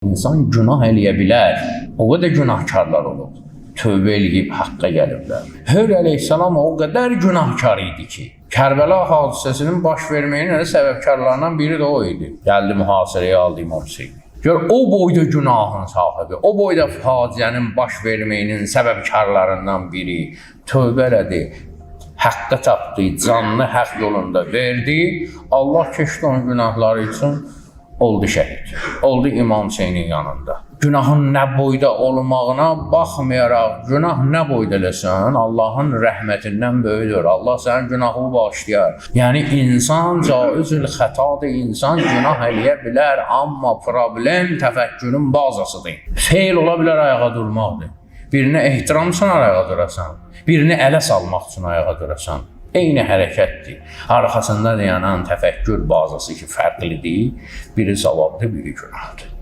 İnsan günah eləyə bilər. O qədər günahkarlar olub. Tövbə eləyib haqqa gəliblər. Hür əleyhissalam o qədər günahkar idi ki, Kərbəla hadisəsinin baş verməyinin səbəbkarlarından biri də o idi. Gəldi mühasirəyə aldı İmam Hüseyni. Gör, o boyda günahın sahibi, o boyda faciənin baş verməyinin səbəbkarlarından biri tövbə elədi, haqqa tapdı, canını haqq yolunda verdi. Allah keçdi onun günahları üçün, oldu şəhid. Oldu İmam Hüseynin yanında. Günahın nə boyda olmağına baxmayaraq, günah nə boyda eləsən, Allahın rəhmətindən böyüdür. Allah sənin günahı bağışlayar. Yəni, insan caizül xətadır, insan günah eləyə bilər, amma problem təfəkkürün bazasıdır. Feil ola bilər ayağa durmaqdır. Birini ehtiram üçün ayağa durasan, birini ələ salmaq üçün ayağa durasan. Eyni hərəkətdir. Arxasında dayanan təfəkkür bazası ki, fərqlidir. Biri savabdır, biri günahdır.